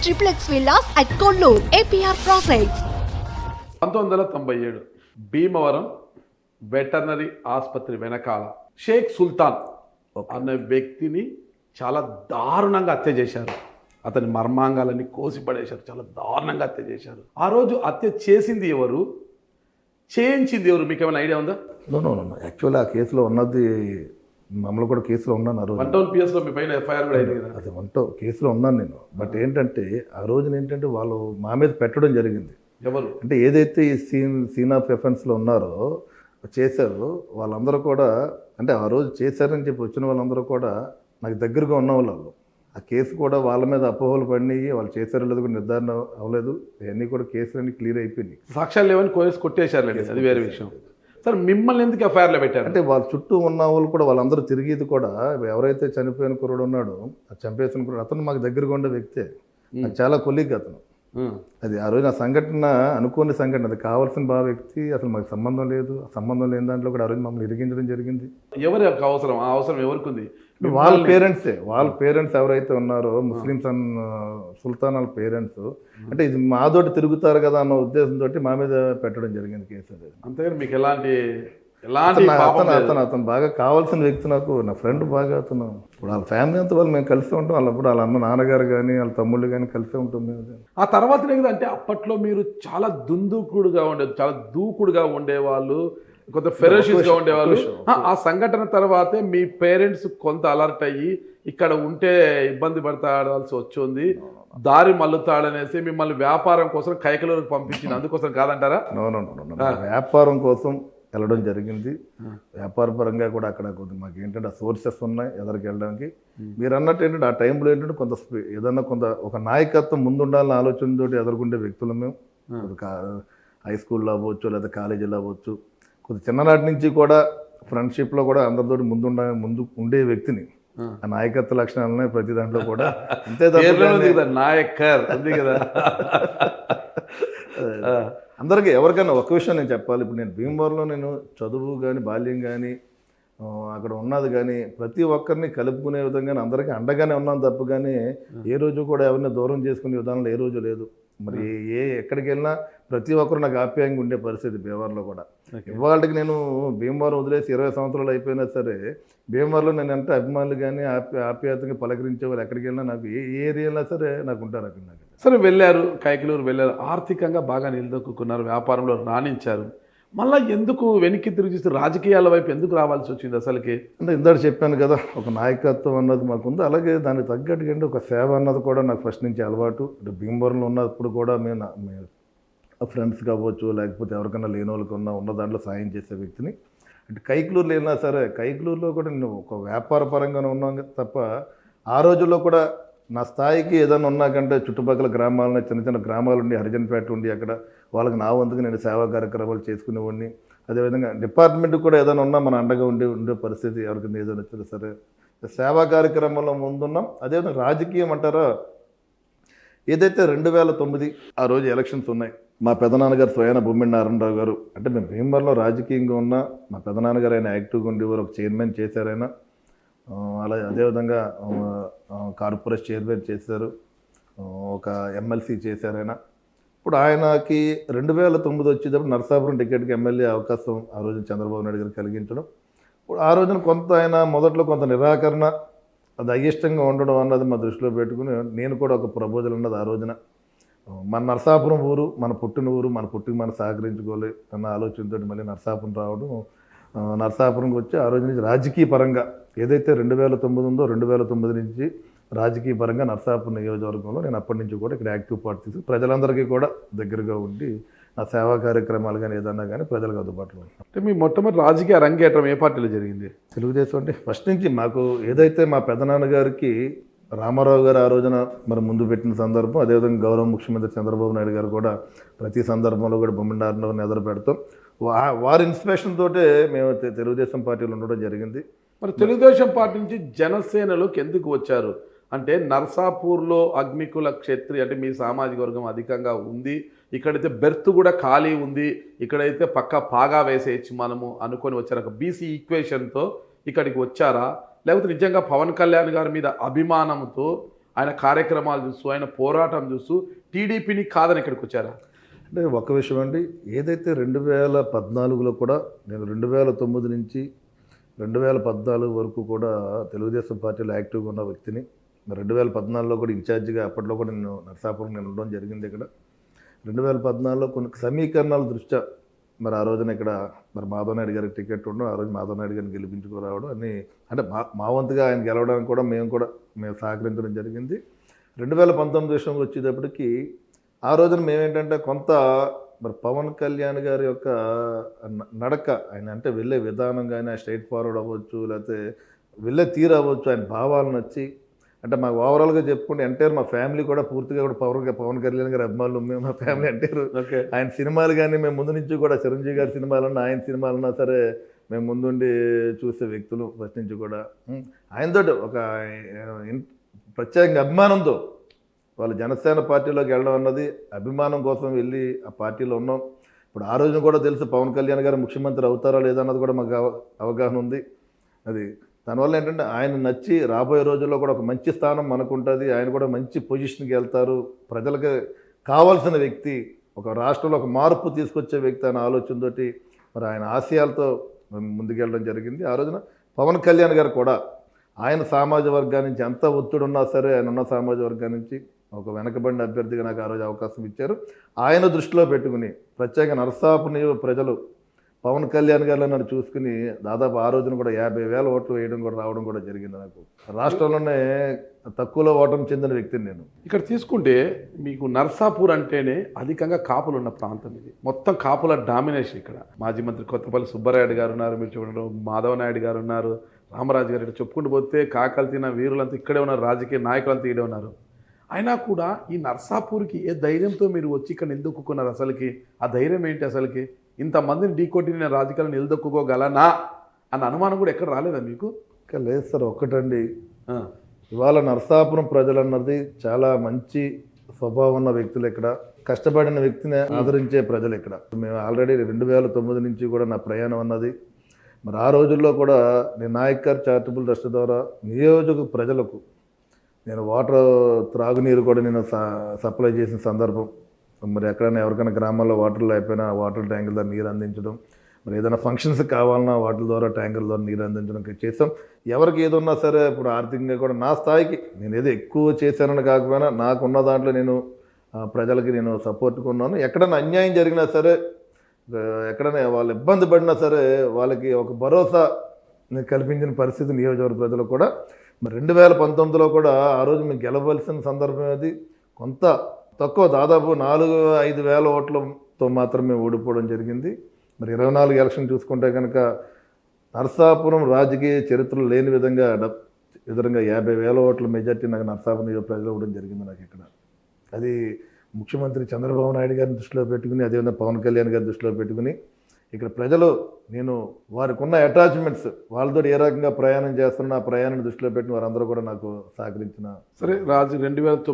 triplex villas at Kollur, APR Projects. 1997 Bhimavaram veterinary ఆసుపత్రి వెనకాల షేక్ సుల్తాన్ అనే వ్యక్తిని చాలా దారుణంగా హత్య చేశారు. అతని మర్మాంగాలన్నీ కోసి పడేశారు. చాలా దారుణంగా హత్య చేశారు. ఆ రోజు హత్య చేసింది ఎవరు, చేయించింది ఎవరు, మీకు ఏమైనా ఐడియా ఉందా? నో యాక్చువల్లీ ఆ కేసులో ఉన్నది మమ్మల్ని కూడా కేసులో ఉన్నాను. ఆ రోజు 1 టౌన్ పిఎస్లో మీ పైన ఎఫ్ఐఆర్ కూడా అయింది కదా? అది 1 టౌన్ కేసులో ఉన్నాను నేను. బట్ ఏంటంటే ఆ రోజున ఏంటంటే వాళ్ళు మా మీద పెట్టడం జరిగింది. ఎవరు అంటే ఏదైతే ఈ సీన్ ఆఫ్ ఎఫెన్స్లో ఉన్నారో చేశారు వాళ్ళందరూ కూడా, అంటే ఆ రోజు చేశారని చెప్పి వచ్చిన వాళ్ళందరూ కూడా నాకు దగ్గరగా ఉన్న వాళ్ళు. ఆ కేసు కూడా వాళ్ళ మీద అపోహలు పడినాయి. వాళ్ళు చేశారో లేదు కూడా నిర్ధారణ అవ్వలేదు. ఇవన్నీ కూడా కేసులన్నీ క్లియర్ అయిపోయినాయి. సాక్ష్యాలు లేవని కోసి కొట్టేశారు, అది వేరే విషయం. సార్ మిమ్మల్ని ఎందుకు ఎఫ్ఐఆర్లో పెట్టారు? అంటే వాళ్ళ చుట్టూ ఉన్న వాళ్ళు కూడా వాళ్ళందరూ తిరిగేది కూడా ఎవరైతే చనిపోయిన కుర్రాడు ఉన్నాడో ఆ చంపేసిన కుర్రాడు అతను మాకు దగ్గరగా ఉండే వ్యక్తే. నాకు చాలా కొలీగ్ అతను. అది ఆ రోజు నా సంఘటన అనుకోని సంఘటన, అది కావాల్సిన వ్యక్తి, అసలు మాకు సంబంధం లేదు. సంబంధం లేని దాంట్లో కూడా ఆ రోజు మమ్మల్ని ఇరిగించడం జరిగింది. ఎవరి అవసరం, ఆ అవసరం ఎవరికి ఉంది? వాళ్ళ పేరెంట్సే. వాళ్ళ పేరెంట్స్ ఎవరైతే ఉన్నారో ముస్లిమ్స్ సుల్తాన్ వాళ్ళ పేరెంట్స్, అంటే ఇది మాతోటి తిరుగుతారు కదా అన్న ఉద్దేశంతో మా మీద పెట్టడం జరిగింది కేసు. అది అంతేగాని మీకు ఎలాంటి అతను బాగా కావాల్సిన వ్యక్తి, నాకు నా ఫ్రెండ్ బాగా. అతను ఇప్పుడు వాళ్ళ ఫ్యామిలీ అంతా వాళ్ళు మేము కలిసి ఉంటాం. వాళ్ళప్పుడు వాళ్ళ అన్న నాన్నగారు కానీ వాళ్ళ తమ్ముళ్ళు కానీ కలిసే ఉంటాం మేము. ఆ తర్వాత అంటే అప్పట్లో మీరు చాలా చాలా దూకుడుగా ఉండేవాళ్ళు, కొంత ఫెరోషియస్గా ఉండేవాళ్ళు. ఆ సంఘటన తర్వాతే మీ పేరెంట్స్ కొంత అలర్ట్ అయ్యి ఇక్కడ ఉంటే ఇబ్బంది పడతాడాల్సి వచ్చింది, దారి మల్లుతాడనేసి మిమ్మల్ని వ్యాపారం కోసం కైకలూరుకు పంపించింది. అందుకోసం కాదంటారా? వ్యాపారం కోసం వెళ్ళడం జరిగింది. వ్యాపార పరంగా కూడా అక్కడ మాకు ఏంటంటే సోర్సెస్ ఉన్నాయి ఎదరికి వెళ్ళడానికి. మీరు అన్నట్టు ఏంటంటే ఆ టైంలో ఏంటంటే ఏదన్నా ఒక నాయకత్వం ముందుండాలని ఆలోచనతో ఎదుర్కొండే వ్యక్తులు మేము. హై స్కూల్లో అవ్వచ్చు లేదా కాలేజీలో అవ్వచ్చు, కొద్ది చిన్ననాటి నుంచి కూడా ఫ్రెండ్షిప్లో కూడా అందరితోటి ముందు ఉండే వ్యక్తిని. ఆ నాయకత్వ లక్షణాలనే ప్రతి దాంట్లో కూడా అంతే నాయకర్ అంతే కదా. అందరికీ ఎవరికైనా ఒక విషయం నేను చెప్పాలి. ఇప్పుడు నేను భీమవరంలో నేను చదువు కానీ బాల్యం కానీ అక్కడ ఉన్నది కానీ ప్రతి ఒక్కరిని కలుపుకునే విధంగా అందరికీ అండగానే ఉన్నాను తప్ప కానీ ఏ రోజు కూడా ఎవరిని దూరం చేసుకునే విధానంలో ఏ రోజు లేదు. మరి ఎక్కడికి వెళ్ళినా ప్రతి ఒక్కరు నాకు ఆప్యాయంగా ఉండే పరిస్థితి భీమవరంలో కూడా. ఇవాళకి నేను భీమవరం వదిలేసి 20 సంవత్సరాలు అయిపోయినా సరే భీమవరంలో నేను అంటే అభిమానులు కానీ ఆప్యాయతగా పలకరించే వాళ్ళు ఎక్కడికి వెళ్ళినా నాకు ఏ ఏరియాలో సరే నాకు ఉంటారు అక్కడ. నాకు సరే వెళ్ళారు, కైకలూరు వెళ్ళారు, ఆర్థికంగా బాగా నిలదొక్కున్నారు, వ్యాపారంలో రాణించారు. మళ్ళీ ఎందుకు వెనక్కి తిరిగి చూస్తే రాజకీయాల వైపు ఎందుకు రావాల్సి వచ్చింది అసలుకి? అంటే ఇందాక చెప్పాను కదా, ఒక నాయకత్వం అన్నది మాకుంది. అలాగే దానికి తగ్గట్టుగా ఒక సేవ అన్నది కూడా నాకు ఫస్ట్ నుంచి అలవాటు. భీమవరంలో ఉన్నప్పుడు కూడా మేము ఫ్రెండ్స్ కావచ్చు లేకపోతే ఎవరికైనా లేని వాళ్ళకి ఉన్న దాంట్లో సాయం చేసే వ్యక్తిని. అంటే కైకలూరులో వెళ్ళినా సరే కైకలూరులో కూడా నేను ఒక వ్యాపార పరంగానే ఉన్నాను తప్ప ఆ రోజుల్లో కూడా నా స్థాయికి ఏదైనా ఉన్నాకంటే చుట్టుపక్కల గ్రామాలను చిన్న చిన్న గ్రామాలు ఉండి హరిజన్పేట ఉండి అక్కడ వాళ్ళకి నా వంతుకు నేను సేవా కార్యక్రమాలు చేసుకునేవాడిని. అదేవిధంగా డిపార్ట్మెంట్ కూడా ఏదైనా ఉన్నా మన అండగా ఉండే పరిస్థితి ఎవరికైనా ఏదైనా వచ్చినా సరే సేవా కార్యక్రమంలో ముందున్నాం. అదేవిధంగా రాజకీయం అంటారా, ఏదైతే 2009 ఆ రోజు ఎలక్షన్స్ ఉన్నాయి, మా పెదనాన్నగారు స్వయాన బొమ్మిడి నారాయణరావు గారు, అంటే మేము భీమవరంలో రాజకీయంగా ఉన్నా మా పెదనాన్నగారు ఆయన యాక్టివ్గా ఉండేవారు, ఒక చైర్మన్ చేశారైనా. అలాగే అదేవిధంగా కార్పొరేషన్ చైర్మన్ చేశారు, ఒక ఎమ్మెల్సీ చేశారైనా. ఇప్పుడు ఆయనకి 2009 వచ్చేటప్పుడు నరసాపురం టికెట్కి ఎమ్మెల్యే అవకాశం ఆ రోజు చంద్రబాబు నాయుడు గారు కలిగించడం. ఇప్పుడు ఆ రోజున కొంత ఆయన మొదట్లో కొంత నిరాకరణ, అది అయిష్టంగా ఉండడం అన్నది మా దృష్టిలో పెట్టుకుని నేను కూడా ఒక ప్రపోజల్ ఉన్నది ఆ రోజున. మన నరసాపురం ఊరు మన పుట్టిన ఊరు, మన పుట్టికి మనం సహకరించుకోవాలి అన్న ఆలోచనతో మళ్ళీ నరసాపురం రావడం, నరసాపురంకి వచ్చి ఆ రోజు నుంచి రాజకీయ పరంగా ఏదైతే 2009 ఉందో 2009 నుంచి రాజకీయ పరంగా నరసాపురం నియోజకవర్గంలో నేను అప్పటి నుంచి కూడా ఇక్కడ యాక్టివ్ పార్ట్ తీసుకు ప్రజలందరికీ కూడా దగ్గరగా ఉండి ఆ సేవా కార్యక్రమాలు కానీ ఏదన్నా కానీ ప్రజలకు అందుబాటులో ఉంటాం. అంటే మీ మొట్టమొదటి రాజకీయ రంగేట్రం ఏ పార్టీలో జరిగింది? తెలుగుదేశం. అంటే ఫస్ట్ నుంచి మాకు ఏదైతే మా పెదనాన్నగారికి రామారావు గారు ఆ రోజున మరి ముందు పెట్టిన సందర్భం, అదేవిధంగా గౌరవ ముఖ్యమంత్రి చంద్రబాబు నాయుడు గారు కూడా ప్రతి సందర్భంలో కూడా బొమ్మిడి నారాయణరావుని ఎదురు పెడతాం. వారి ఇన్స్పిరేషన్ తోటే మేము తెలుగుదేశం పార్టీలో ఉండడం జరిగింది. మరి తెలుగుదేశం పార్టీ నుంచి జనసేనలోకి ఎందుకు వచ్చారు? అంటే నర్సాపూర్లో అగ్నికుల క్షత్రియ అంటే మీ సామాజిక వర్గం అధికంగా ఉంది, ఇక్కడైతే బెర్త్ కూడా ఖాళీ ఉంది, ఇక్కడైతే పక్క పాగా వేసేయచ్చు మనము అనుకొని వచ్చారు. ఒక బీసీ ఈక్వేషన్తో ఇక్కడికి వచ్చారా, లేకపోతే నిజంగా పవన్ కళ్యాణ్ గారి మీద అభిమానంతో ఆయన కార్యక్రమాలు చూస్తూ ఆయన పోరాటం చూస్తూ టీడీపీని కాదని ఇక్కడికి వచ్చారా? అంటే ఒక విషయం అండి, ఏదైతే 2014లో కూడా నేను 2009 నుంచి 2014 వరకు కూడా తెలుగుదేశం పార్టీలో యాక్టివ్గా ఉన్న వ్యక్తిని. మరి 2014లో కూడా ఇన్ఛార్జిగా అప్పట్లో కూడా నేను నరసాపురం నేను ఉండడం జరిగింది. ఇక్కడ 2014లో కొన్ని సమీకరణాల దృష్ట్యా మరి ఆ రోజున ఇక్కడ మరి మాధవ్ నాయుడు గారికి టికెట్ ఉండడం, ఆ రోజు మాధవ్ నాయుడు గారిని గెలిపించుకురావడం అన్నీ అంటే మా వంతుగా ఆయన గెలవడానికి కూడా మేము సహకరించడం జరిగింది. 2019 విషయంలో వచ్చేటప్పటికి ఆ రోజున మేమేంటంటే కొంత మరి పవన్ కళ్యాణ్ గారి యొక్క నడక, ఆయన అంటే వెళ్ళే విధానం కానీ స్ట్రైట్ ఫార్వర్డ్ అవ్వచ్చు, లేకపోతే వెళ్ళే తీరు అవ్వచ్చు, ఆయన భావాలు నచ్చి అంటే మాకు ఓవరాల్గా చెప్పుకుంటే ఎంటైర్ మా ఫ్యామిలీ కూడా పూర్తిగా కూడా పవన్ కళ్యాణ్ గారి అభిమానులు. మేము మా ఫ్యామిలీ ఎంటైర్ ఆయన సినిమాలు కానీ మేము ముందు నుంచి కూడా చిరంజీవి గారి సినిమాలన్నా ఆయన సినిమాలన్నా సరే మేము ముందుండి చూసే వ్యక్తులు ఫస్ట్ నుంచి కూడా. ఆయనతో ఒక ప్రత్యేకంగా అభిమానంతో వాళ్ళు జనసేన పార్టీలోకి వెళ్ళడం అన్నది అభిమానం కోసం వెళ్ళి ఆ పార్టీలో ఉన్నాం. ఇప్పుడు ఆ రోజున కూడా తెలుసు పవన్ కళ్యాణ్ గారు ముఖ్యమంత్రి అవుతారా లేదా అన్నది కూడా మాకు అవగాహన ఉంది. అది దానివల్ల ఏంటంటే ఆయన నచ్చి రాబోయే రోజుల్లో కూడా ఒక మంచి స్థానం మనకు ఉంటుంది. ఆయన కూడా మంచి పొజిషన్కి వెళ్తారు. ప్రజలకు కావాల్సిన వ్యక్తి, ఒక రాష్ట్రంలో ఒక మార్పు తీసుకొచ్చే వ్యక్తి అనే ఆలోచనతోటి మరి ఆయన ఆశయాలతో ముందుకెళ్ళడం జరిగింది. ఆ రోజున పవన్ కళ్యాణ్ గారు కూడా ఆయన సామాజిక వర్గాల నుంచి ఎంత ఒత్తిడి ఉన్నా సరే ఆయన ఉన్న సామాజిక వర్గాల నుంచి ఒక వెనకబడిన అభ్యర్థిగా నాకు ఆ రోజు అవకాశం ఇచ్చారు. ఆయన దృష్టిలో పెట్టుకుని ప్రత్యేక నరసాపురం ప్రజలు పవన్ కళ్యాణ్ గారిలో నన్ను చూసుకుని దాదాపు ఆ రోజున కూడా 50,000 ఓట్లు వేయడం కూడా రావడం కూడా జరిగింది. నాకు రాష్ట్రంలోనే తక్కువలో ఓటమి చెందిన వ్యక్తిని నేను. ఇక్కడ తీసుకుంటే మీకు నర్సాపూర్ అంటేనే అధికంగా కాపులు ఉన్న ప్రాంతం ఇది. మొత్తం కాపుల డామినేషన్ ఇక్కడ. మాజీ మంత్రి కొత్తపల్లి సుబ్బారాయుడు గారు ఉన్నారు, మీరు చూడడం మాధవ నాయుడు గారు ఉన్నారు, రామరాజు గారు, ఇక్కడ చెప్పుకుంటూ పోతే కాకలు తిన్న వీరులంతా ఇక్కడే ఉన్నారు, రాజకీయ నాయకులంతా ఇక్కడే ఉన్నారు. అయినా కూడా ఈ నర్సాపూర్కి ఏ ధైర్యంతో మీరు వచ్చి ఇక్కడ నిలదొక్కున్నారు? అసలుకి ఆ ధైర్యం ఏంటి? అసలుకి ఇంతమందిని ఢీకొట్టి నేను రాజకీయాలను నిలదొక్కుకోగలనా అన్న అనుమానం కూడా ఎక్కడ రాలేదా మీకు? ఇంకా లేదు సార్. ఒక్కటండి, ఇవాళ నరసాపురం ప్రజలన్నది చాలా మంచి స్వభావం ఉన్న వ్యక్తులు, ఇక్కడ కష్టపడిన వ్యక్తిని ఆదరించే ప్రజలు. ఇక్కడ మేము ఆల్రెడీ 2009 నుంచి కూడా నా ప్రయాణం అన్నది మరి ఆ రోజుల్లో కూడా నేను నాయక్ గారు చారిటబుల్ ట్రస్ట్ ద్వారా నియోజక ప్రజలకు నేను వాటర్ త్రాగునీరు కూడా నేను సప్లై చేసిన సందర్భం. మరి ఎక్కడైనా ఎవరికైనా గ్రామాల్లో వాటర్ లేకపోయినా వాటర్ ట్యాంకుల ద్వారా నీరు అందించడం, మరి ఏదైనా ఫంక్షన్స్ కావాలన్నా వాటర్ ద్వారా ట్యాంకుల ద్వారా నీరు అందించడం చేసాం. ఎవరికి ఏదన్నా సరే ఇప్పుడు ఆర్థికంగా కూడా నా స్థాయికి నేను ఏదో ఎక్కువ చేశానని కాకపోయినా నాకున్న దాంట్లో నేను ప్రజలకి నేను సపోర్ట్గా ఉన్నాను. ఎక్కడైనా అన్యాయం జరిగినా సరే, ఎక్కడైనా వాళ్ళు ఇబ్బంది పడినా సరే వాళ్ళకి ఒక భరోసా కల్పించిన పరిస్థితి నియోజకవర్గ ప్రజలు కూడా. మరి 2019లో కూడా ఆ రోజు మేము గెలవలసిన సందర్భం అది కొంత తక్కువ, దాదాపు 4-5 వేల ఓట్లతో మాత్రమే ఓడిపోవడం జరిగింది. మరి 24 ఎలక్షన్ చూసుకుంటే కనుక నరసాపురం రాజకీయ చరిత్రలో లేని విధంగా 50,000 ఓట్ల మెజార్టీ నాకు నరసాపురం ప్రజలు ఇవ్వడం జరిగింది నాకు ఇక్కడ. అది ముఖ్యమంత్రి చంద్రబాబు నాయుడు గారిని దృష్టిలో పెట్టుకుని, అదేవిధంగా పవన్ కళ్యాణ్ గారిని దృష్టిలో పెట్టుకుని ఇక్కడ ప్రజలు నేను వారికి ఉన్న అటాచ్మెంట్స్ వాళ్ళతో ఏ రకంగా ప్రయాణం చేస్తున్నా ఆ ప్రయాణాన్ని దృష్టిలో పెట్టి వారందరూ కూడా నాకు సహకరించిన. సరే రాజు 2009